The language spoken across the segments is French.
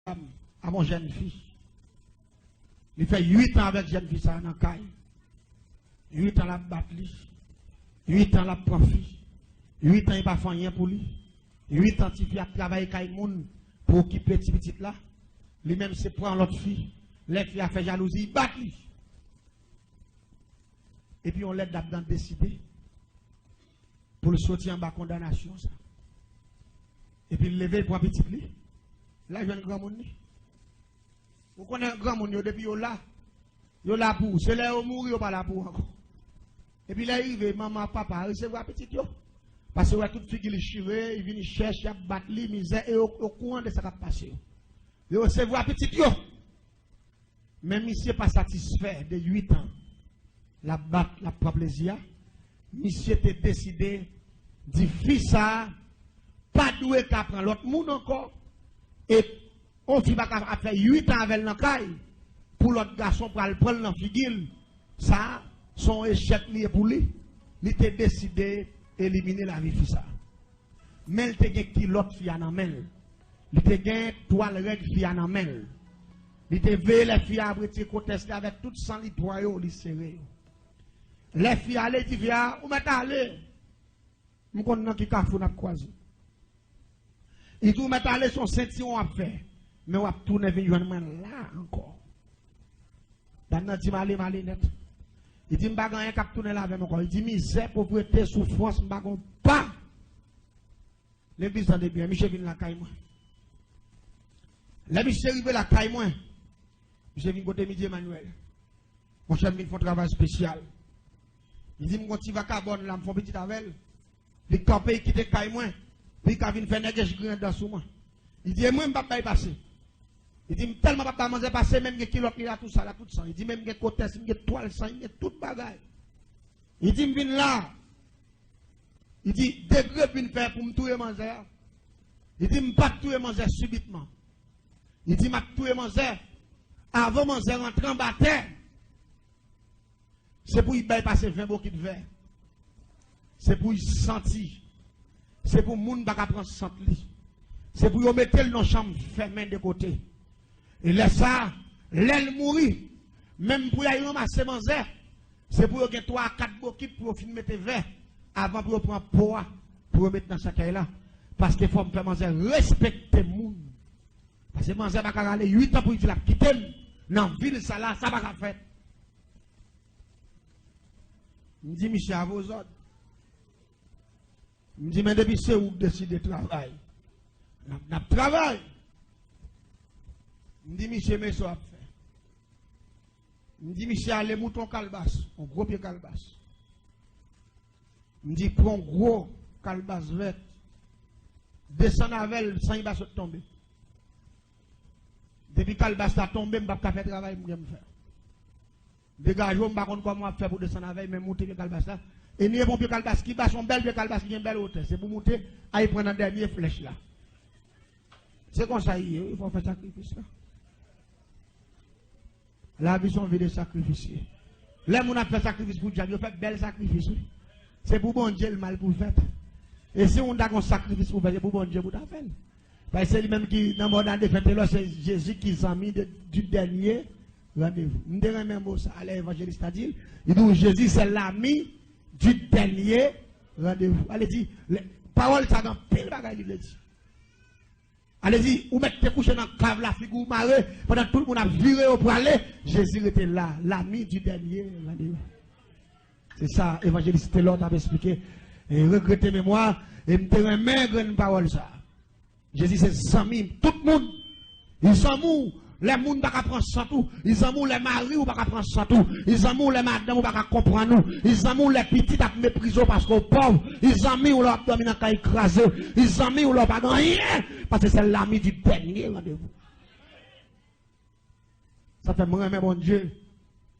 à mon jeune fille. Il fait 8 ans avec jeune fille ça dans caille. 8 ans la battre lui. 8 ans la profit. 8 ans il pas fait rien pour lui. 8 ans il a travaillé caille moun pour occuper petit petit là. Lui-même c'est prendre l'autre fille. Les filles a fait jalousie, il bat lui. Et puis on l'aide d'abord décider pour le sortir en bas condamnation ça. Et puis il lever pour un petit lui. Là, je un grand monde. Vous connaissez un grand monde depuis là. Yo là pour. C'est là où mourir, pas là pour encore. Et puis là, il arrive, maman, papa, recevoir petit yo. Parce que toute fille qui est chirée, il vient chercher, il battre les misère et au courant de ça qui a passé. Il recevoir petit yo. Même monsieur n'est pas satisfait de 8 ans. La battre, la propre plaisir. Monsieur était décidé, dit fils ça, pas doué qu'à prendre l'autre monde encore. Et on fait a fait 8 ans avec le caille pour l'autre garçon pour le prendre dans figure. Ça, son échec lié pour lui. Il était décidé d'éliminer la vie de ça. Mais il était qui l'autre fille en amène. Il était toile règle fille en amène. Il était veillé les filles à abriter contester avec tout sang litoyo, il serré. Les filles allaient dire, où m'est allé? Nous connaissons qui kafou n'a croisé. Il dit, mettre aller son ceinture à faire. Mais on va tourner vers là encore. Dans notre dit, mal net. Il dit, je ne vais pas tourner là avec moi. Il dit, misère, pauvreté, souffrance, je ne vais pas. L'église en bien, Michel vient la caille moi. La Michel arrive la caille moi. Michel vient côté midi Emmanuel. Mon chef vient faire un travail spécial. Il dit, je vais carbone là, je fais petit avec. Il campé, il quitte caille moi. Puis quand il fait négage grand dans sous moi. Il dit moi je pas passer. Il dit tellement pas manger passer même que kilo qui a tout ça là tout ça. Il dit même que côté que toile sang, il tout bagaille. Il dit me là. Il dit degré puis faire pour me tuer manger. Il dit me pas tuer manger subitement. Il dit m'a tuer manger avant manger rentrer en bataille. C'est pour y passer 20 bouquets de verre. C'est pour y sentir. C'est pour moun baka prendre sant li. C'est pour y mettre dans chambre fermée de côté. Et là ça, l'aile mourir. Même pour y ramasser manger, c'est pour y avoir 3 à 4 bouquets pour mettre verre avant pour prendre poids pour mettre dans sa caille là. Parce qu'il faut me faire manger respecter moun. Parce que manger baka aller 8 ans pour y la quitter dans ville ça là, ça baka faire. Me dit monsieur à vos ordres. Je me dis, mais depuis c'est où décider de travailler. N'a travail. Je me dis, monsieur, mais ça a fait. Je me dis, monsieur, allez mouton calbas, un gros pied calbas. Je me dis, prends un gros calbas vert. Descends avec sans y se tomber. Depuis calbas a tombé, je ne vais pas faire travail, je vais faire. Dégage, je ne sais pas comment faire pour descendre avec, mais monter le calbas là. Et n'y a pas de calbas qui bat son bel calbas qui a une belle hauteur. C'est pour monter à y prendre un dernier flèche là. C'est comme ça, il faut faire sacrifice là. La vie sont vie de sacrificier. Là, on a fait sacrifice pour Dieu, on fait bel sacrifice. C'est pour bon Dieu le mal pour faire. Et si on a un sacrifice pour faire, c'est pour bon Dieu pour faire. Parce que c'est lui-même qui, dans le monde de fête, c'est Jésus qui s'est mis du dernier rendez-vous. Nous devons même mot ça à l'évangéliste a dit. Il dit Jésus c'est l'ami du dernier rendez-vous. Allez-y, parole ça dans pile bagaille il dit. Allez-y, ou mettez couché dans le cave la figure marée pendant tout le monde a viré au pour aller, Jésus était là, l'ami du dernier rendez-vous. C'est ça, évangéliste l'autre avait expliqué. Et regrettez mémoire, et me remettre une parole ça. Jésus c'est ami, tout le monde, ils sont mous. Les gens ne peuvent pas prendre ça tout. Ils ont les maris ou pas prendre ça tout. Ils ont les madames ou pas comprendre nous. Ils ont les petits à mépriser parce qu'on pauvre. Ils ont mis ou leur abdomen à écraser. Ils ont mis ou leur pas rien. Parce que c'est l'ami du dernier rendez-vous. Ça fait moi, mon Dieu.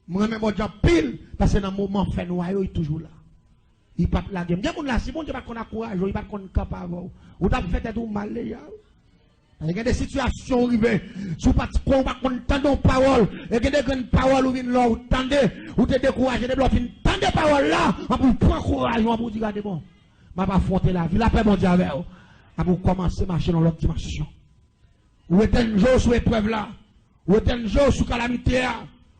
Moi, mon Dieu, pile. Parce que dans le moment fait noyau, il est toujours là. Il ne peut pas la game. Il y a des gens là, si bon Dieu pas qu'on a courage, il ne peut pas qu'on capable. Ou t'as fait tout mal. Il y a des situations arrivées, si vous ne pas entendre parole, il y a des grandes paroles où vous entendez, ou vous découragez, vous entendez parole là, vous prenez courage, vous dites, regardez bon, je ne vais pas affronter la vie, la paix mondiale avec vous, vous commencez à marcher dans l'autre dimension. Ou est un jour sous épreuve là. Ou est un jour sous calamité.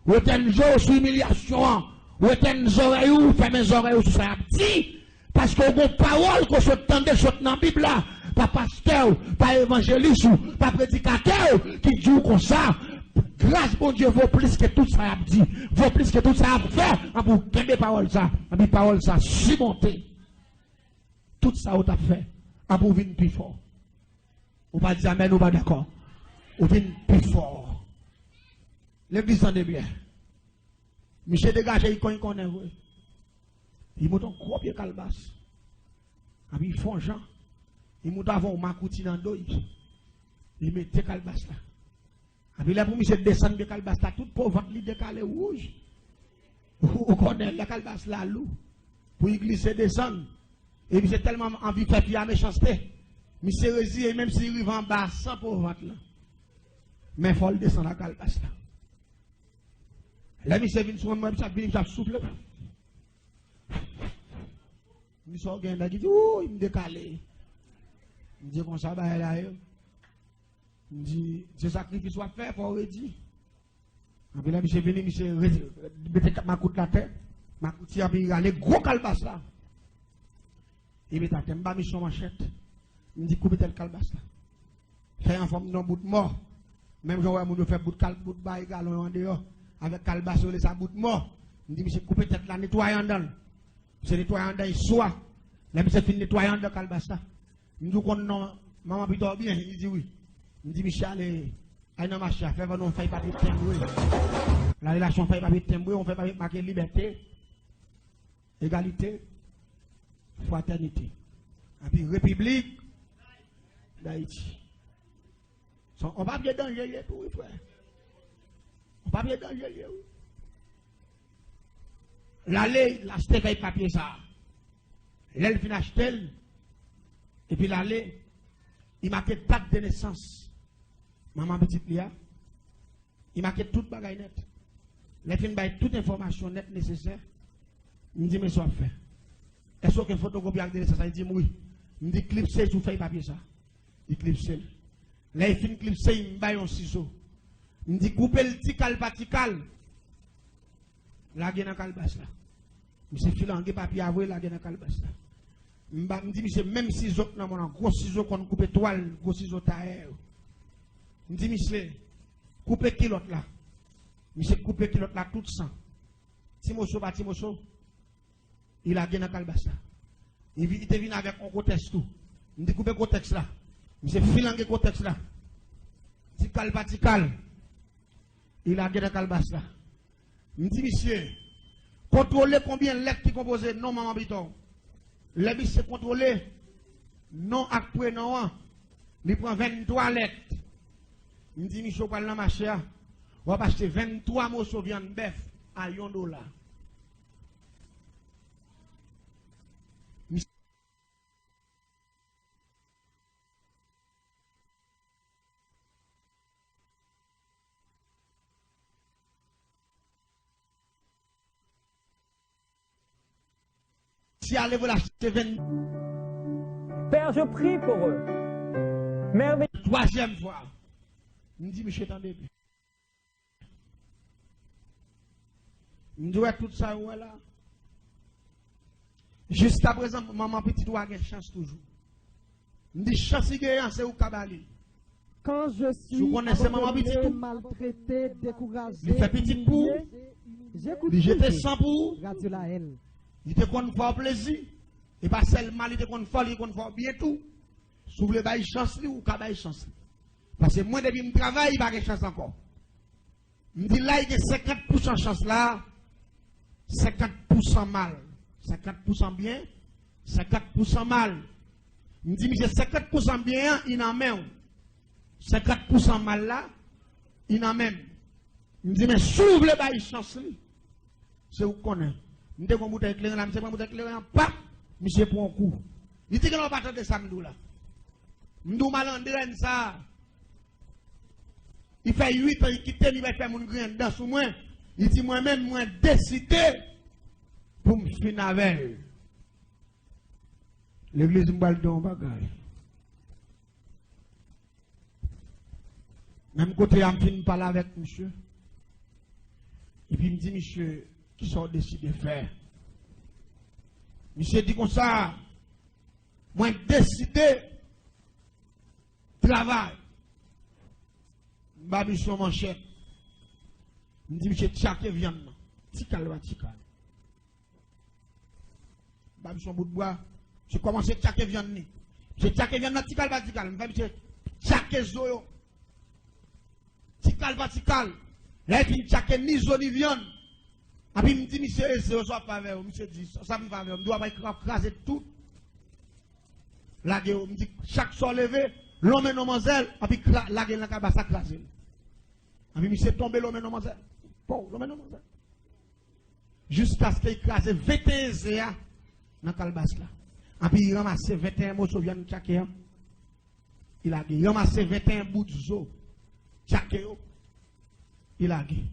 Ou est un jour sous humiliation. Ou est un oreilles ou fermez mes oreilles sous ça. Dit. Parce que vos paroles qu'on s'entendait dans la Bible là. Pas pasteur, pas évangéliste, pas prédicateur qui dit comme ça. Grâce bon Dieu vaut plus que tout ça a dit. Vaut plus que tout ça a fait. En pour quelle parole ça. En pour parole ça surmonter. Tout ça on a fait. En pour venir plus fort. On va dire amen ou pas d'accord. On vient plus fort. L'église en est bien. Monsieur dégagé, il connaît. Il monte un gros pied calebasse. Il font Jean. Il monte avant un macouti dans le dos. Il met des calebasses là. Puis là, pour monsieur descendre de calebasse là, tout pauvre, il décalé rouge. Vous connaissez la calebasse là, loup. Pour y glisser, descendre. Et puis c'est tellement envie de faire puis à méchanceté. Monsieur réside, et même s'il arrive en bas, sans pauvre là. Mais il faut le descendre la calebasse là. Là, monsieur vient sur moi, il souffle. Il sort gain là, il dit, oh, il me décale. Il me dit, comme ça, bah, là, il me dit, ce sacrifice soit fait, il faut redire. Et puis là, monsieur venu, monsieur, mettez ma coute la tête, ma coute, il a les gros calebasse là. Il met ta tête, il mis son machette. Il me dit, coupez tel calebasse là. Fait en forme d'un bout de mort. Même j'aurais voulu faire bout de bail, galon en dehors. Avec calebasse, il sa bout de mort. Il me dit, monsieur, coupez tête là, nettoyant dans. C'est nettoyant dans, il soit. Là, monsieur, fin nettoyant dans calebasse là. Il me dit, non, maman, plutôt bien. Il dit, oui. Il me dit, Michel, allez dans ma chère, fais nous faire papier timbré. La relation fait papier timbré, on fait papier marqué liberté, égalité, fraternité. Et puis, République d'Haïti. On va bien danger pour frère. On va bien danger. L'aller, l'acheter paye papier ça. L'aile fin acheter. Et puis l'aller, il marque date de naissance. Maman petite Lia. Il marque toute bagaille net. Les films baillent toute information nette nécessaire. Il me dit, mais ça fait. Est-ce que photocopie avec de naissance? Il dit, oui. Il me dit, clipser, je fais papier ça. Il clipser. Là, il finit clipser, il me baille un ciseau. Il me dit, coupez le tical patical. La gueule dans calebasse là. Monsieur filant papier avoué la gueule dans calebasse là. Il me dit, monsieur, même ciseau, non, mon gros ciseau qu'on coupe toile, gros ciseau taille. Il me dit, monsieur, coupez kilote là. Monsieur, coupez kilote là, tout sang. Timoso, pas Timoso. Il a gueule dans calebasse là. Il te vient avec un contexte tout. Il me dit, coupez contexte là. Monsieur, filant contexte là. Tical, patical. Il a gueule dans calebasse là. Je dis, monsieur, contrôlez combien de lettres qui composent non, maman biton. Les bis, c'est contrôler non après non. Il prend 23 lettres. Je dis, monsieur, pas dans ma chère. On va acheter 23 morceaux de viande bœuf à $1. Si allez vous l'acheter 20. Père, je prie pour eux. Merveilleux. Troisième fois. Il me dit, monsieur, attendez. Il me dit, ouais, tout ça, voilà. Jusqu'à présent, maman petit doit avoir chance toujours. Il me dit, chance, c'est où Kabali. Quand je suis maltraité, découragé, il fait petit pour. j'écoute. J'étais sans pour. Radio la haine. Il te qu'on fait plaisir. Et pas seulement il te qu'on fait, il qu'on fait bien tout. Si vous voulez bailler chance ou pas chance. Parce que moi depuis me travaille, il pas de chance encore. Je me dis là il y a 50% chance là, 50% mal. 50% bien, 50% mal. Je me dis mais 50% bien, il en même. 50% mal là, il en même. Je me dis mais si vous voulez bailler chance, c'est vous connaissez. Je suis bouteille éclairée là, je suis bouteille éclairée en pap, monsieur pour un coup. Il dit que l'on va pas de samedi là. Je suis malandrène ça. Il fait 8 ans, il quitte, il va faire mon grain dans sous moi. Il dit moi-même, moi décidé pour me finir avec. L'église me parle d'un bagage. Même côté, je me parler avec monsieur. Et puis il me dit, monsieur, qui sont décidé de faire? Monsieur dit comme ça, moi décidé de travailler. Je suis manchette. Je me dis, monsieur, tchake viande. Tikal va tikal. Je suis bout de bois. Je commence à tchake viande. Je tchake viande, tikal va tikal. Je tchake zoyo. Tikal va tikal. Là, il tchake ni zo ni viande. Et puis, il me dit, monsieur, c'est soit pas vers vous. Monsieur dit, ça me va vers vous. Je dois écraser tout. La gueule, me dit, chaque soir levé, l'homme et mademoiselle, et puis la gueule, la ça crase. Et puis, monsieur tombé l'homme et mademoiselle. Bon, l'homme et mademoiselle. Jusqu'à ce qu'il écrase 21 zéa dans la calebasse là. Et puis, il ramasse 21 mots, viens de tchaké. Il a dit, il ramasse 21 bouts de zo. Tchaké. Il a dit,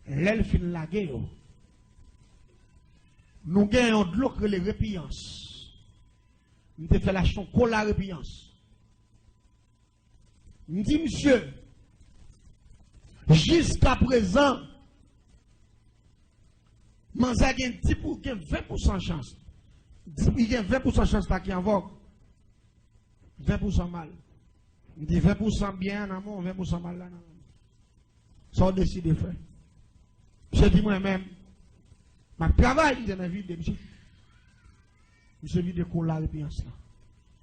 l'elfine la gueule. Nous gagnons de l'eau que les répiances. Nous avons fait la chanson la répiance. Nous dit, monsieur, jusqu'à présent, Manza a 20% de chance. Il y a 20% de chance qui est en vogue. 20% mal. Il dit 20% bien en amont, 20% mal là. Ça on décide de faire. Je dis moi-même, ma travail dans la vie de monsieur. Monsieur vide qu'on la réponse là.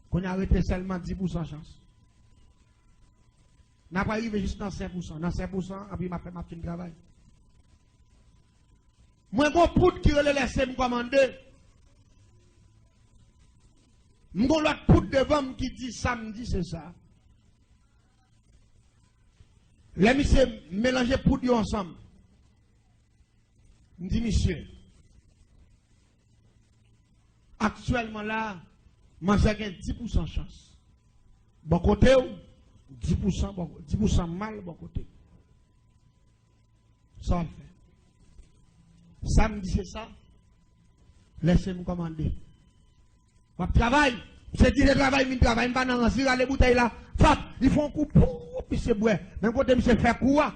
Qu'on a arrêté seulement 10% de chance. N'a pas arrivé juste dans 5%. Dans 5%, après m'a fait ma fin de travail. Moi, mon poudre qui relève laissé me commander. Mon l'autre poudre devant qui dit samedi, c'est ça. Les messieurs mélanger poudre ensemble. Je dis, monsieur, actuellement là, moi j'ai 10% de chance. Bon côté, 10% mal, bon côté. Ça on fait. Samedi, c'est ça. Laissez-moi commander. Je travaille. C'est dire le travail, je travaille. Je vais dans les bouteilles là. Fat, ils font un coup, puis c'est bois. Même quand je fais quoi?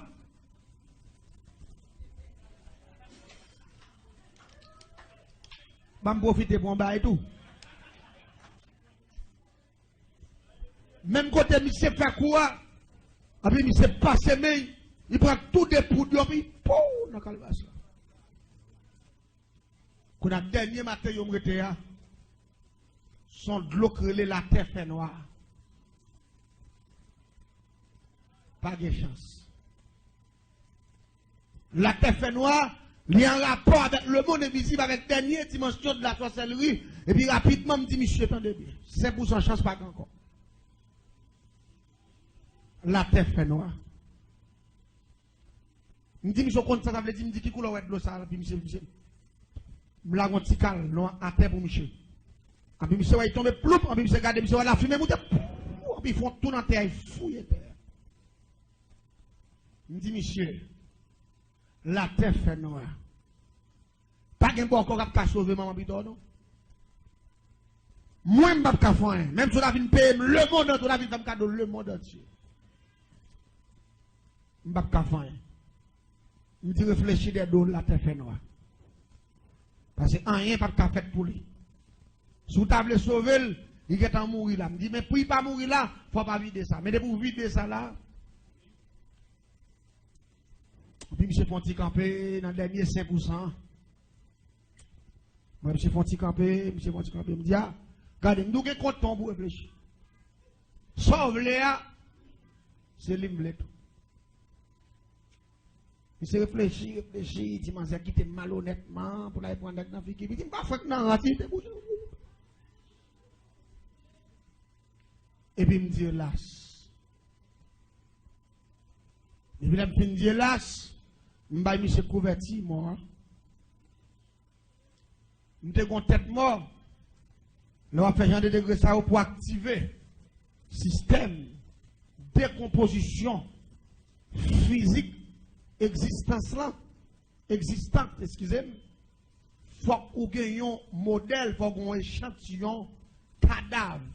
Je vais profiter pour un bar et tout. Même quand je fais quoi? Après, je sais pas semer. Il prend tout des poudres, puis pou, dans la calebasse. Quand le dernier matin, il me dit, son de l'eau crélé la terre fait noire. Pas de chance. La terre fait noire, il y a un rapport avec le monde invisible, avec la dernière dimension de la sorcellerie. Et puis rapidement, je me dit, monsieur, attendez bien. 5% de chance, pas encore. La terre fait noire. Je me dit, monsieur, quand ça veut dire, me dit, qui couleur de l'eau ça, puis monsieur. Je la gonti cal, non, à terre pour monsieur. Et puis monsieur, il tombe ploup, et puis monsieur, regarde, monsieur, la fumée monte, et puis ils font tout dans terre, ils fouillent terre. Je me dis, monsieur, la terre fait noire. Pas de bon encore qu'à sauver maman bidon, non? Moi, je ne peux pas faire, même si on a vu payer le monde entier, on a vu faire cadeau le monde entier. Je ne peux pas faire. Je me dis, réfléchis des dos, la terre fait noire. Parce que rien pas de fait pour lui. Si vous voulez sauver, il est en mourir là. Je me dis, mais pour ne pas mourir là, il ne faut pas vider ça. Mais pour vider ça là, puis M. Fonti campé dans le dernier 5%. Moi, M. Fonti campé, me dit, ah, regardez, nous avons compte pour réfléchir. Sauve-les, c'est l'imblé tout. Il se réfléchit, il dit, mais c'est quitté malhonnêtement pour aller prendre avec la fille. Il dit, pas fait non, et puis il me dit, hélas. Et puis il me dit, hélas, je me suis converti, moi. Je me suis tête mort. Là, on fait genre de degré ça pour activer système décomposition physique. Existence là, existante, excusez-moi, faut qu'on gagne un modèle, faut qu'on échantillon cadavre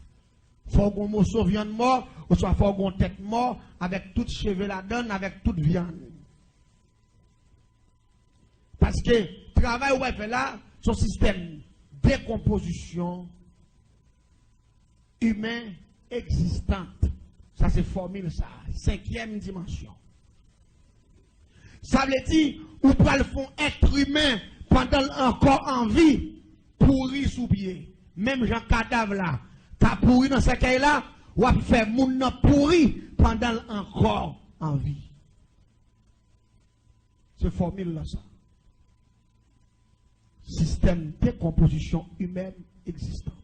Faut qu'on morceau viande mort, ou soit faut qu'on tête mort, avec toute cheveux la donne, avec toute viande. Parce que travail où elle fait là, son système de décomposition humain existante. Ça c'est formule ça, 5e dimension. Ça veut dire, ou pas le font être humain pendant encore en vie, pourri sous pied. Même Jean cadavre là, t'as pourri dans ce cas là, ou a fait moun nan pourri pendant encore en vie. C'est formule là ça. Système de décomposition humaine existante.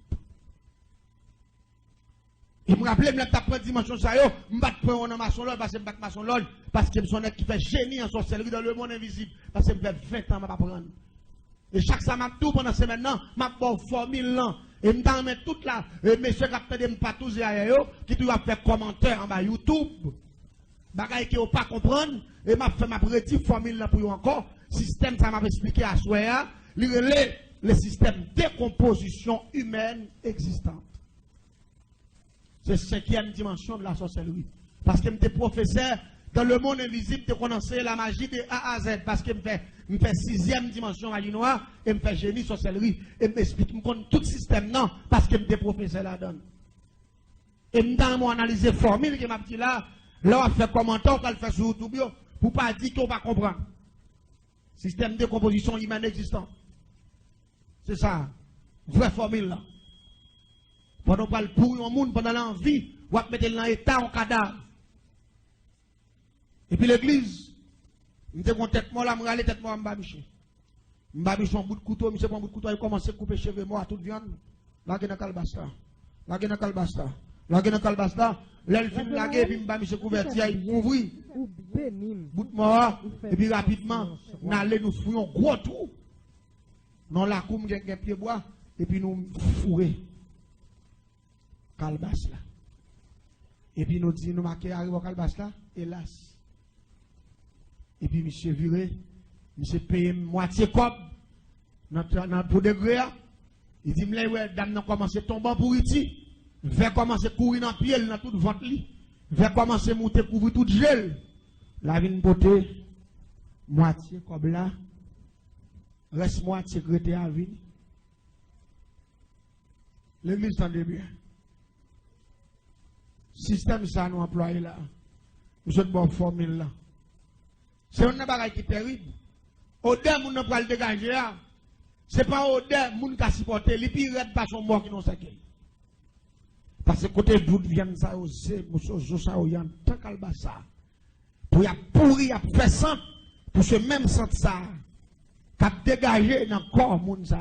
Il me rappelle, je prends dimension ça, je ne vais pas prendre maçon l'ol parce que je ne maçon l'ol parce que je suis un qui fait génie en sorcellerie dans le monde invisible. Parce que je fait 20 ans, je ne vais pas prendre. Et chaque fois, je tout pendant ce maintenant, je vais formule là. Et je vais tout là, messieurs qui ont fait des patous qui doivent faire commentaire en bas YouTube. Bagaille qui ne pas comprendre. Et je fait ma petite formule là pour eux encore. Système, ça m'a expliqué à Soya. Le système de décomposition humaine existante. C'est 5e dimension de la sorcellerie. Parce que je suis professeur dans le monde invisible, je connais la magie de A à Z. Parce que je fais 6e dimension magie noire et je fais génie sorcellerie. Et je m'explique, je connais tout le système, non, parce que je suis professeur là-dedans. Et je analyse la formule que je dit là, là, on fait commentaire, on fait sur YouTube, pour ne pas dire qu'on va comprendre. Système de décomposition humaine existant. C'est ça. Vraie formule là. Pendant qu'on parle pour un monde, pendant l'envie, on va mettre dans l'état en cadavre. Et puis l'église, je me dis qu'on tête moi là, je vais tête moi en babiche. Je babiche un bout de couteau, je prends un bout de couteau, il commence à couper cheveux moi, toute viande. Là, il y a un calbasta. Là, il y a un calbasta. Là, il y a un calbasta. Là, il filme la gueule, puis je babiche couverture, il ouvre. Bout de mort, et puis rapidement, nous allons nous fouiller un gros trou. Dans la cour, nous avons un pied bois, et puis nous fourrer. Calbas là. Et puis nous disons, nous marquons arrive au calbas là, hélas. Et puis monsieur viré, monsieur paye moitié cop, pour degré. Il dit, ouais, dame n'a commencé à tomber pour iti. Va commencer à courir dans le pied, dans toute ventre li. Va commencer à monter, couvrir tout gel. La vine beauté, moitié comme là, reste moitié crété à vie. L'église s'en bien. Système ça nous employé là. Nous sommes bonne formule là. C'est un bagage qui est terrible. Au-delà, nous ne pouvons pas le dégager. Ce n'est pas au-delà, nous qui supporter. Les pires ne pas son mort qui nous sait. Parce que côté d'où vient ça aussi, ça y a tant qu'albassa. Pour y a pourri, y a fait sang, pour ce même sang ça, qui a dégagé dans le corps moun ça,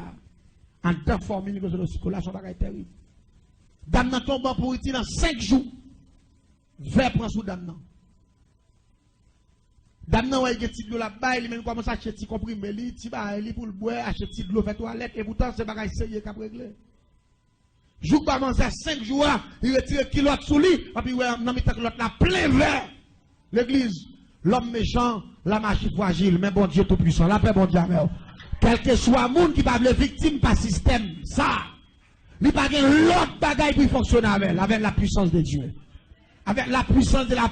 en tant que formule que c'est là, son bagage terrible. Dame nan tombe pour iti dans 5 jours. Vers prendre sous dame nan. Dame nan ouais petit de la baille, même commence à acheter comprimé li, ti ba li pour le boire, acheter de l'eau fait toilette et pourtant c'est bagage sérieux qu'a régler. Jour pas manger 5 jours, il retire kilote sous lui, et puis ouais, nan mi l'autre la plein vert. L'église, l'homme méchant, la machine fragile, mais bon Dieu tout puissant, la paix bon Dieu. Quel que soit monde qui va être victime par système, ça. Il n'y a pas l'autre bagaille pour fonctionner avec la puissance de Dieu. Avec la puissance de la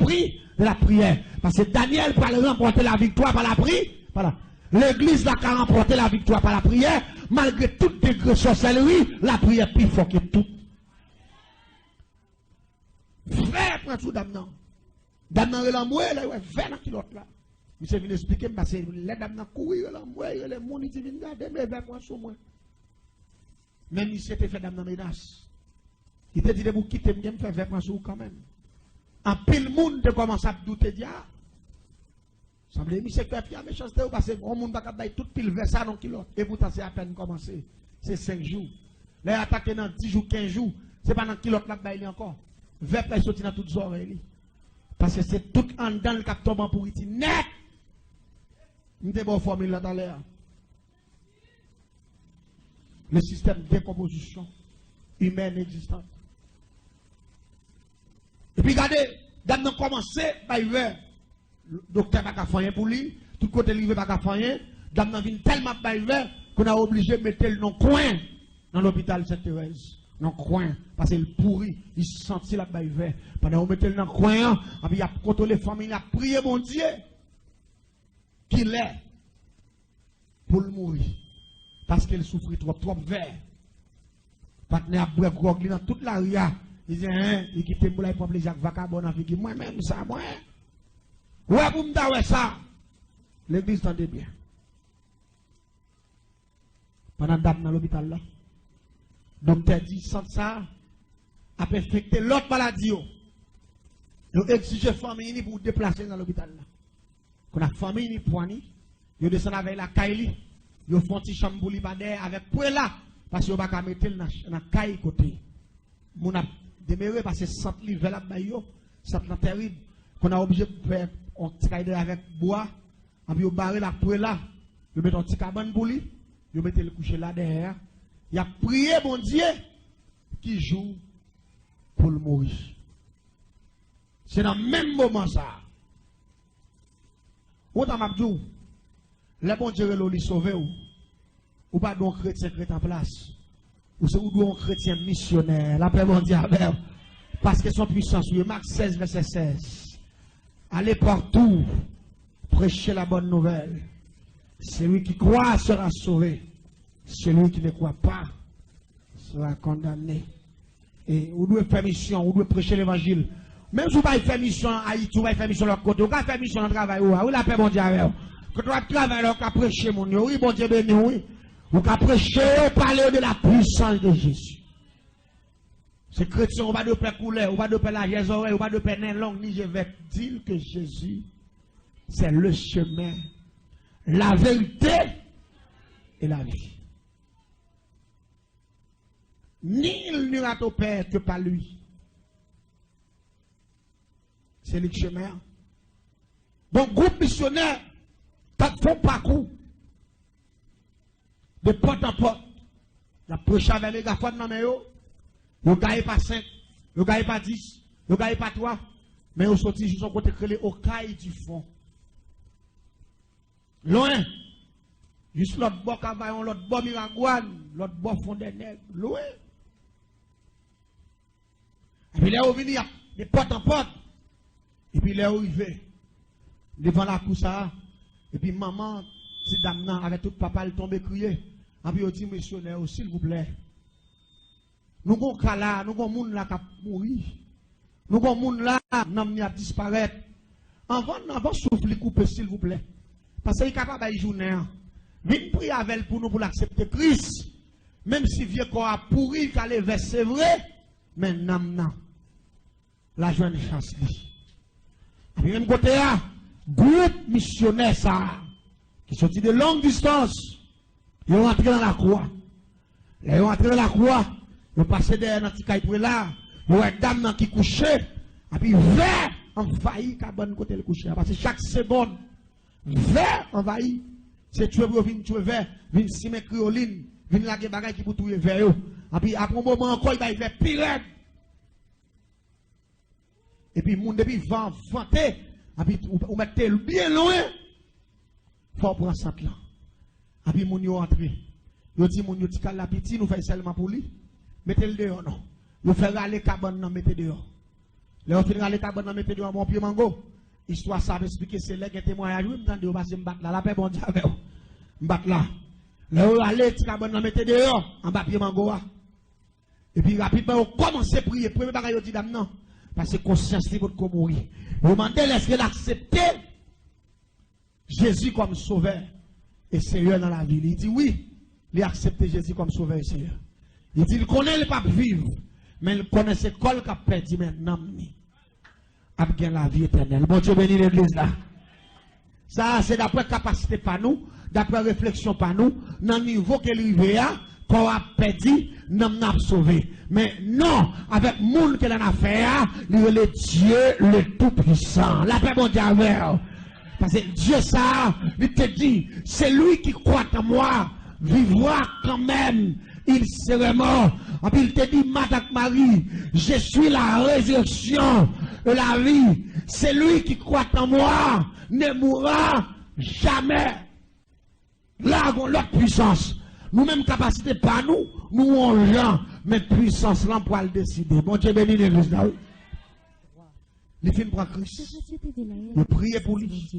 prière. Parce que Daniel peut remporter la victoire par la prière. Voilà. L'église n'a qu'à remporter la victoire par la prière. Malgré toute degré sorcellerie, la prière plus fort que tout. Frère, prends tout dame non. Dame non, il a moué, là, il a 20 kilotes là. Je vais vous expliquer, parce que les dames n'ont couru, il a moué, les gens qui viennent garder, mais 20 points sur moi. Même si c'était fait dans menace. Il te dit de vous quitter, je me faire 20 points sur vous quand même. En pile monde te commence à douter de ça. Semble que c'est la méchanceté parce que le monde va pas tout pile vers ça dans kilo. Et pourtant c'est à peine commencé. C'est 5 jours. Là attaqué dans 10 jours, 15 jours, c'est pas dans kilo là bail encore. 20 personnes sorti dans toutes oreilles. Parce que c'est tout en dans le cap tombant pour ici net. Nous devons bon formule là dans l'air. Le système de décomposition humaine existante. Et puis regardez, dame n'a commencé par le docteur n'a pas fait pour lui, tout côté lui n'a pas fait, dame n'a vu tellement par qu'on a obligé de mettre le nom coin dans l'hôpital Sainte-Thérèse dans le coin, parce qu'il pourrit, il sentit la baille vert. Pendant qu'on mettait dans le coin, il a contrôlé la famille, il a prié mon Dieu, qu'il est pour le mourir. Parce qu'il souffrit trop vert. Partenaire bref, grog, dans toute la ria, il dit, hein, il quitte le moulin pour les Jacques Vacabon, il dit, moi-même, ça, moi. Ouais, vous me dites ça. L'église tendez bien. Pendant dame dans l'hôpital là, docteur dit, sans ça, a affecté l'autre maladie. Ils exigent famille pour déplacer dans l'hôpital là. Quand la famille ni poignée, ils descendent avec la caille, ils font petit chambre pour avec pour là, parce qu'ils ne peuvent pas mettre dans la caille côté. Mon a demeuré parce que ça livre là bayo, ça est terrible. Qu'on a obligé de faire un petit caille avec bois, et puis barrer la pour là, ils mettent un petit cabane pour lui. Vous mettez le coucher là derrière. Il a prié mon Dieu qui joue pour le mourir. C'est dans le même moment ça. Autant m'a dit, le bon Dieu lui sauver ou pas donc chrétien en place. Ou c'est un chrétien missionnaire. La paix mondiale. Parce que son puissance, oui, Marc 16, verset 16. Allez partout, prêchez la bonne nouvelle. Celui qui croit sera sauvé. Celui qui ne croit pas sera condamné. Et vous devez faire mission, vous devez prêcher l'évangile. Même si vous ne faire mission à Haïti, vous ne faire mission de l'autre côté, vous ne faire mission de travail, vous la paix mon Dieu avec vous. Quand vous travaillez, vous pouvez prêcher mon Dieu, oui, bon Dieu béni, oui. Vous pouvez prêcher, parler de la puissance de Jésus. Ces chrétiens, on va de paix couler, on va de paix la oreille, on va de paix nain langue, ni je vais dire que Jésus, c'est le chemin, la vérité et la vie. Nul n'ira au Père que par lui. C'est le chemin. Donc, groupe missionnaire, font parcours de porte en porte. La prêche avec les gars, vous ne gagnez pas 5, vous ne gagnez pas 10, vous ne gagnez pas 3, mais vous sortez juste au côté créé au caille du fond. Loin. Juste l'autre bord Cavaillon, l'autre bord Miragouane, l'autre bord Fond des Nègres. Loin. Et puis là, vous venez de porte en porte. Et puis là, vous arrivez devant la cour ça. Et puis maman, si dame là, avec tout papa, elle tombe crier. Et puis vous dit, missionnaire, s'il vous plaît. Nous avons cas là, nous avons monde là qui a mouru. Nous avons monde là, qui a disparaître. Avant souffle couper, s'il vous plaît. Parce qu'il est capable de journée. Vite prier avec elle pour nous pour l'accepter Christ. Même si vieux corps a pourri, qu'elle est c'est vrai. Mais non. La joie de chance. Et puis même côté là, groupe missionnaire ça, qui sorti de longue distance, ils ont entré dans la croix. Ils ont entré dans la croix, ils ont passé derrière notre caille pour là, ils ont une dame qui couchait, et puis vers envahi cabane côté le coucher. Parce que chaque seconde, vers envahi, c'est tuer pour venir tuer vers, venir simer crioline, venir la bagaille qui pour tuer vers eux. Et puis après un moment encore, il va y faire pire. Et puis, moun depuis vent, vanté, et puis, ou mettez bien loin, faut prendre ça là. Et puis, moun yo entré. Yo dit, moun yo ti kal la piti, nous faisons seulement pour lui. Mettez le dehors, non. Yo fait râler cabane, non, mettez dehors. Là, on fait râler cabane, non, mettez dehors, mon pied mango. Histoire, ça veut expliquer, c'est là que témoignage, oui, m'tendez, on va se m'battre là, la paix, bon Dieu, avec vous. M'battre là. Là, on allez, ti cabane, non, mettez dehors, en bas, pied mango, et puis, rapidement, on commence à prier. Premier bagage, on dit, dame, non. Parce que conscience libre de mourir. Vous demandez est-ce qu'elle accepte Jésus comme sauveur et Seigneur dans la vie. Il dit oui, il a accepté Jésus comme sauveur et Seigneur. Il dit il connaît le pape vivre, mais il connaît ce col qu'a perdu maintenant. A bien la vie éternelle. Bon Dieu bénit l'église là. Ça, c'est d'après capacité par nous, d'après réflexion par nous, dans le niveau qu'elle arrive à, qu'on a perdu, nous n'a sauvé. Mais non, avec monde qu'elle en a fait, il est le Dieu le Tout-Puissant. La paix mondiale. Parce que Dieu, ça, il te dit, c'est lui qui croit en moi, vivra quand même. Il serait mort. Et puis il te dit, Madame Marie, je suis la résurrection de la vie. C'est lui qui croit en moi, ne mourra jamais. Là, avons l'autre puissance. Nous-mêmes, capacité pas nous, nous on gens. Mais puissance là pour le décider. Bon Dieu béni l'église là. Les films pour Christ. Vous priez pour lui.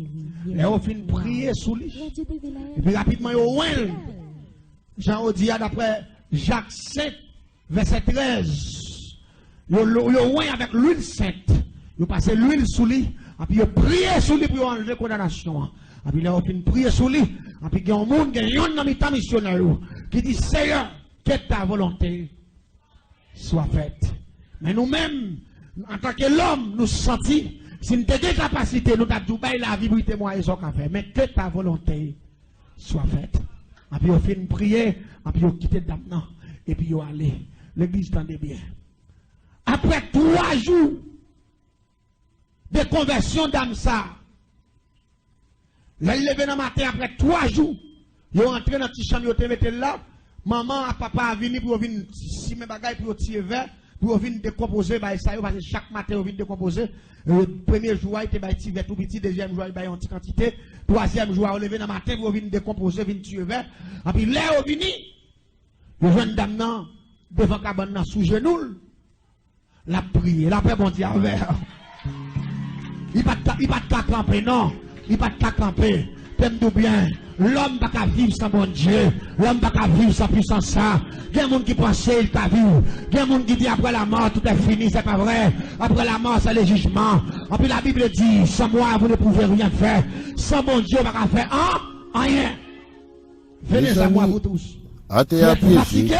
Et vous finissez prier sur lui. Et puis rapidement, vous Jean dit d'après Jacques 7, verset 13. Vous avec l'huile sainte. Vous passez l'huile sur lui. Et puis vous priez sur lui pour enlever la condamnation. Et puis là, vous finissez prier sur lui. Et puis il y a un monde, il y a un militant missionnaire qui dit Seigneur, que ta volonté soit faite. Mais nous-mêmes, en tant que l'homme, nous sentons, si nous avons des capacités, nous avons dit la vie pour témoigner ce qu'on fait. Mais que ta volonté soit faite. Et puis, on fait une prière, et puis on quitte maintenant, et puis on allait. L'église tendait bien. Après 3 jours de conversion d'âme, ça, là, il levé dans le matin, après 3 jours, ils ont entré dans le petit chambre, ils ont mis là. Maman et papa a venu pour venir si mes bagages pour tirer vers. Pour venir décomposer, parce que chaque matin, on vient décomposer. Le premier jour, il était tout petit, deuxième jour, il était en petite quantité. Troisième jour, on levé dans le matin, pour venir décomposer, venir tuer vers. Et puis là, on vient, le jeune dame, devant la cabane, sous genou, la prière, la paix, bon Dieu, vers. Il va pas camper, non. Il va pas camper. T'aimes-nous bien. L'homme va pas vivre sans bon Dieu. L'homme va pas vivre sans puissance. Il y a des gens qui pensent qu'il va vivre. Il y a des gens qui disent après la mort, tout est fini. C'est pas vrai. Après la mort, c'est le jugement. Et puis la Bible dit, sans moi, vous ne pouvez rien faire. Sans bon Dieu, vous ne pouvez pas faire rien. Venez à moi, vous tous. Athée à piéger.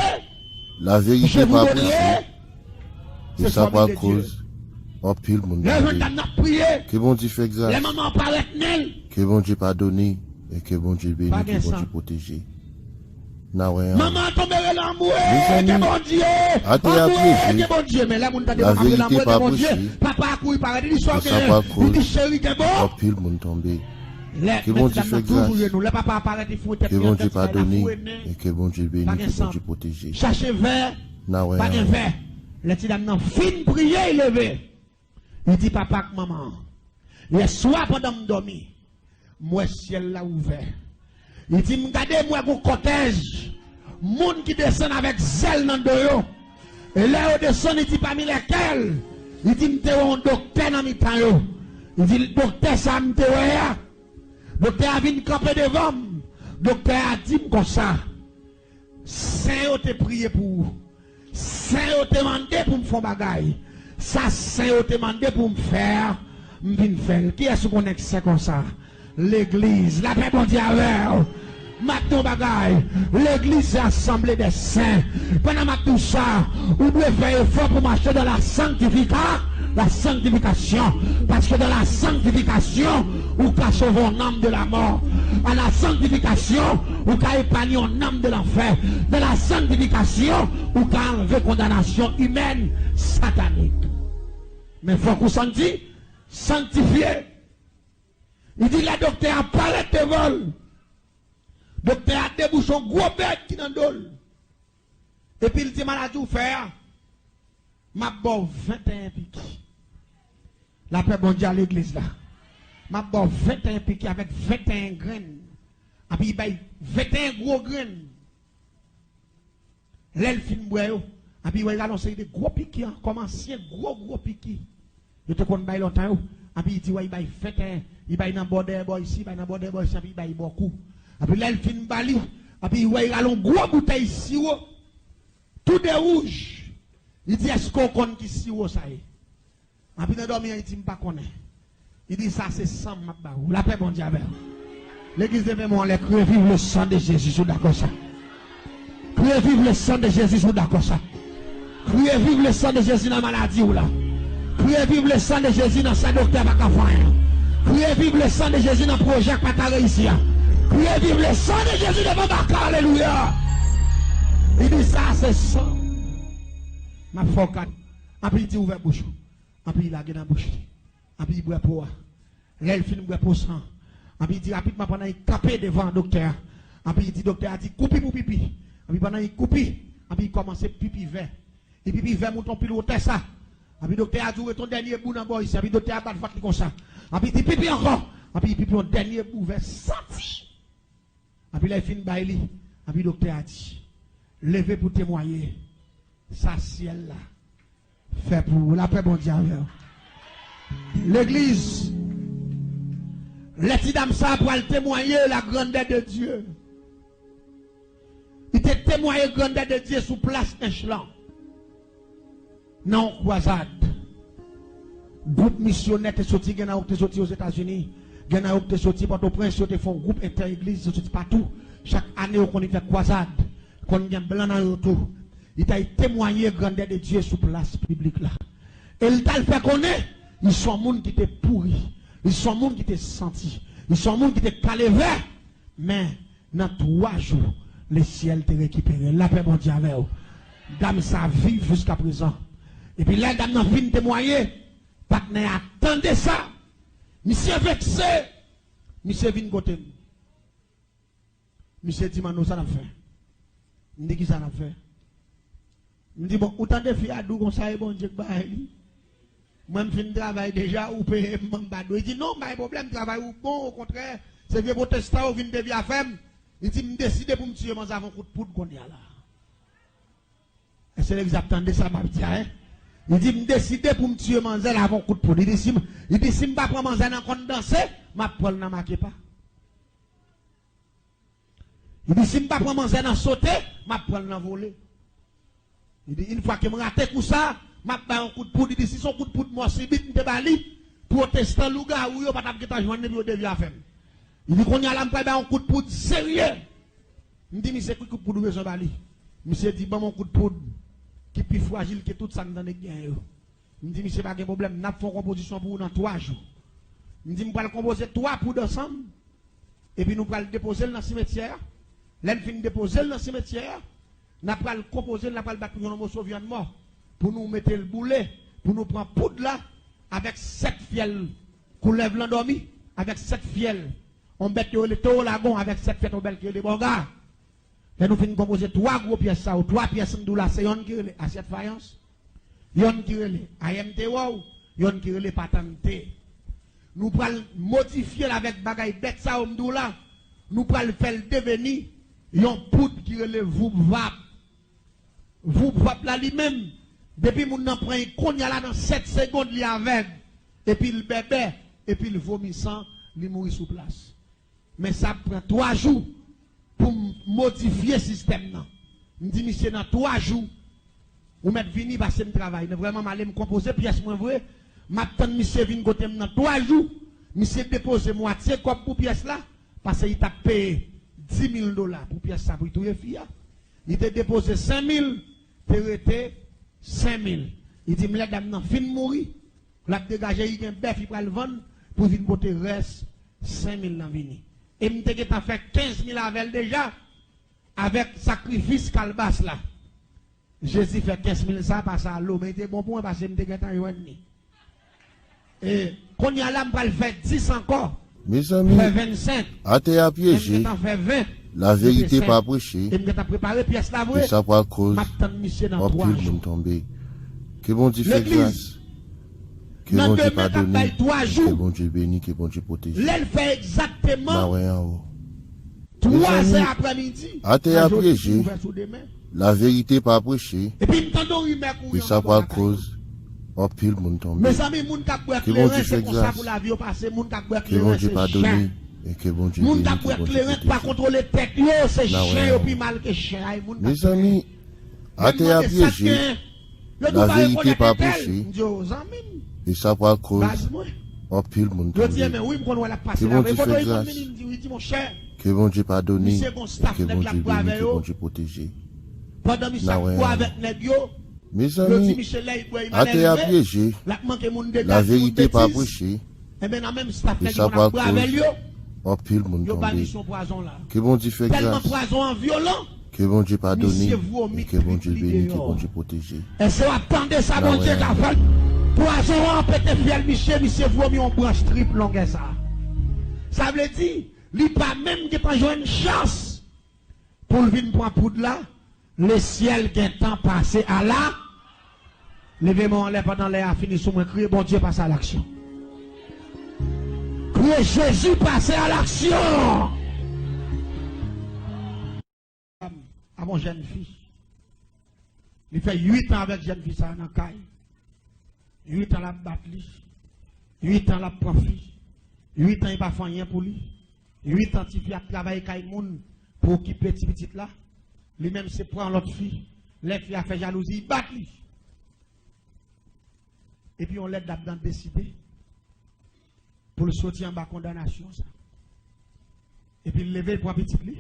La vérité pas prêchée. Et ça pas cause. En pile, mon Dieu. Que bon Dieu fait grâce. Les mamans paraissent nelles. Que bon Dieu pardonne. Et que bon Dieu bénisse, que bon Dieu protège. Maman tombe l'amour, que bon Dieu. Que bon Dieu. Mais là, mon Dieu, la vérité pas prêchée. Papa a couru par il dit soir que il dit chéri que bon. En pile, mon tombé. Que bon Dieu fait grâce. Que bon Dieu pardonne. Et que bon Dieu bénisse, que bon Dieu protège. Cherchez verre. Pas de verre. Le petit dame, fin prier, il levé. Il dit, papa, maman, le soir pendant que je dormais, moi, ciel là ouvert. Il dit, regardez, moi, mon cortège, monde qui descend avec zèle dans le dos. Et là, on descend, il dit, parmi lesquels, il dit, je un docteur dans mes temps. Il dit, le docteur, ça me fait. Le docteur a venu camper devant. Le docteur a dit comme ça, Saint, te prié pour vous. Saint, te demandé pour me faire bagaille. Ça, Saint, te demandé pour me faire. Qui est-ce qu'on est comme ça? L'église, la paix mondiale. Maintenant, bagaille. L'église, c'est assemblée des saints. Pendant tout ça, vous devez faire effort pour marcher dans la sanctification. La sanctification. Parce que dans la sanctification, vous pouvez sauver un âme de la mort. À la sanctification, vous pouvez épargner un âme de l'enfer. Dans la sanctification, vous pouvez enlever condamnation humaine satanique. Mais il faut qu'on s'en dise, sanctifier. Il dit, la docteur a parlé de vol. Docteur a débouché un gros bête qui dans le. Et puis il dit, maladie ou faire. Ma bon 21 piques. La paix bon Dieu à l'église là. Ma bon 21 piques avec 21 graines. Et puis il y a 21 gros graines. L'elfine boyo. Et puis il a annoncé des gros piques, comme ancien gros piques. Je te connais longtemps. Et puis il dit, il y a 21. Il y a un border boy ici, il y a un border boy ici, il y a beaucoup. Et puis l'elfine bali. Et puis il y a un gros bouteille ici. Tout de rouge. Il dit, est-ce qu'on connaît qui si ça est? Et puis, il dit, je ne sais pas. Il dit, ça, c'est sang, la paix mondiale. L'église de mémoire, les crier vive le sang de Jésus, sous d'accord ça. Crier vive le sang de Jésus, sous d'accord ça. Crier vive le sang de Jésus dans la maladie ou là. Crier vive le sang de Jésus dans sa docteur pas qu'à faire. Crier vive le sang de Jésus dans le projet qui pas réussir. Crier vive le sang de Jésus devant Bakar, alléluia. Il dit, ça, c'est sang. Ma focale. Et puis il dit ouvert bouche. Et puis il a dans la bouche. Et puis il boit pour. L'elfine boit pour sang. Et puis il dit rapidement pendant qu'il capé devant le docteur. Et puis il dit docteur a dit coupi pour pipi. Et puis pendant qu'il coupi. Et puis il commence pipi vert. Et pipi vert mouton pile au ça. Et puis docteur a dit ton dernier bout dans bois ici. Et puis docteur a pas de faute comme ça. Et puis il dit pipi encore. Et puis il pipi au dernier bout vert senti. Et puis l'elfine baili. Et puis docteur a dit levez pour témoigner. ça ciel là. Fait pour la paix, bon Dieu. L'église, les petits dames ça pour témoigner la grandeur de Dieu. Il te témoigné la grandeur de Dieu sous place échelon. Non, croisade. Groupe missionnaire qui sorti, qui est sorti aux États-Unis, qui est sorti Port-au-Prince, qui font groupe inter-église, sorti partout. Chaque année, on fait croisade, qu'on a blanc dans le retour. Il t'a témoigné la grandeur de Dieu sous place publique là. Et il t'a fait connaître, ils sont monde qui étaient pourris, ils sont monde qui étaient senti, ils sont monde qui étaient calés vert. Mais dans 3 jours, le ciel t'a récupéré. La paix, mon Dieu, avec vous. Dame, ça vit jusqu'à présent. Et puis là, dame, n'a fini témoigner. Partenaire, attendez ça. Monsieur vexé. Monsieur vient côté. Monsieur dit, nous, ça n'a fait. Je dis, qui ça n'a fait? Je dis, bon, autant de filles à d'où qu'on s'aille, bon Dieu, moi, je finis travail déjà, ou paye, il dit, non, pas de problème, travail ou bon, au contraire, c'est vieux protestant, ou vient de bien faire. Il dit, je décide pour me tuer, moi, avant coup de poudre qu'on y a là. Et c'est l'exact de ça, m'a dit, hein? Il dit, je décide pour me tuer, Manzel avant coup de poudre. Il dit, si je ne vais pas prendre Manzel en compte danser, ma poêle n'a marqué pas. Il dit, si je ne vais pas prendre Manzel en sauter, ma poêle n'a volé. Il dit, une fois que je me rate pour ça, je vais un coup de poudre. Il dit, si son coup de poudre, moi, c'est vite, je vais protestant, louga, ou yo, pas de joindre, ou de à faire. Il dit, qu'on y a là, je vais un coup de poudre sérieux. Il dit, mais c'est quoi coup de poudre, besoin bali? Monsieur dit, bon, mon coup de poudre. Qui est plus fragile que tout ça dans les gains. Je me dis, monsieur, pas de problème, nous avons une composition pour dans 3 jours. Je me dis, nous allons composer 3 poudres ensemble. Et puis nous allons le déposer dans le cimetière. Là, nous allons déposer dans le cimetière. Nous allons le composer, nous allons le battre pour un morceau de mort. Pour nous mettre le boulet, pour nous prendre poudre là, avec 7 fiels. Qu'on lève l'endormi, avec 7 fiels. On met le taux lagon avec 7 fiels, on met les bons gars. Et nous finissons composer 3 gros pièces, 3 pièces de là, c'est yon qui relève assiette faïence, yon qui relève AMT wow, yon qui relève patente. Nous allons modifier avec bagaille bête ça là, nous allons faire devenir yon poudre qui relève vous vap. Vous vap là lui-même, depuis mon n'en prend qu'on y a là dans 7 secondes li avec, et puis le bébé, et puis le vomissant, il mourit sous place. Mais ça prend 3 jours. Pour modifier le système. Je dis, monsieur, dans 3 jours, vous mettez vini passer le travail. Vraiment, je me composer pièce moins vrai. Maintenant, monsieur vient côté dans 3 jours. Monsieur dépose moitié comme pour pièce là. Parce qu'il t'a payé $10,000 pour pièce ça pour tout les filles. Il t'a déposé 5,000, il t'a arrêté 5,000. Il dit, mais dame, non, fin mourir. La dégager, il y a un bœuf, il va le vendre pour venir côté reste 5,000 dans vini. Et je t'ai fait 15,000 avec déjà, avec sacrifice calbas là. Jésus fait 15,000 ça, passe à l'eau, mais il était bon pour moi parce que je t'ai fait. Et quand il y a là, je vais faire 10 encore. Mes amis, fait 25. à te piéger, la vérité pas prêchée. Et je préparé pièce là, et ça pas cause, au pile monde tombé. Que bon Dieu fait grâce. Que bon Dieu pardonne, que bon Dieu bénit, que bon Dieu protège. Elle fait exactement 3 heures après-midi. À te piéger, la vérité pas prêchée. Et puis, et ça pas cause, au pile monde tombé. Mes amis, moun ka boire que bon Dieu clairin, fait c'est comme ça grâce. pour la vie au passé. Moun ka boire Que bon clairin, Dieu c'est pardonne, chien. et que bon Dieu Moun bénit, ka que boire bon Dieu clairin, pas protège. contrôler tête, yo, c'est chien, au plus mal que chien. Mes amis, à te piéger, la vérité pas prêchée. Et ça pas cause, au pile monde Je dis, tombé. mais oui, je connais la passe Que là. bon Mais Dieu quand fait il grâce. dit, mon cher, Que bon Dieu pardonne, et Monsieur, bon staff, que bon nèg Dieu la bénit, avec que yo. bon Dieu protège. pendant que ça quoi avec nèg yo, Mes le dit amis, Michel là, il doit à te piéger, la vérité pas prêchée. Et bien, dans même staff, Et nèg ça yo pas n'a avec yo, au pile monde yo bani tombé. son poison là. Que bon Dieu fait Tellement grâce. poison violent. Que bon Dieu pardonne, Monsieur, vous, et que bon Dieu bénit, que bon Dieu protège. Et c'est attendez ça, bon Dieu, qu'a fait. Poison en pété fiel, monsieur, vous mis en branche triple longue ça. Ça veut dire, il n'y a pas même qui pas joué une chance pour le venir prendre poudre là. Le ciel qui est temps passé à là. Levez-moi en l'air pendant l'air a fini sous moi, criez, bon Dieu, passe à l'action. Criez, Jésus, passe à l'action. À mon jeune fille. Il fait 8 ans avec jeune fille ça dans caille. 8 ans la battre lui. 8 ans la profit. 8 ans il pas fait rien pour lui. 8 ans il a travaillé avec moun pour occuper petit petit là. Lui-même c'est prendre l'autre fille. Les filles a fait jalousie, il bat lui. Et puis on l'aide là-dedans décider pour le sortir en bas condamnation ça. Et puis lever pour petit lui.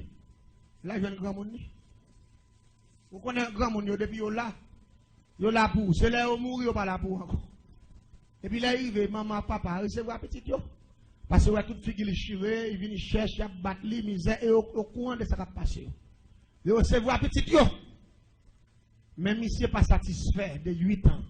Là il y a un grand monde. Vous connaissez un grand monde depuis là. Yo là pour, c'est là où mourir pas là pour encore. Et puis là arrive maman papa recevoir petit yo. Parce que toute fille qui est chirée, il vient chercher à battre les misères et au courant de ça qui a passé. Il recevoir petit yo. Même si n'est pas satisfait de 8 ans.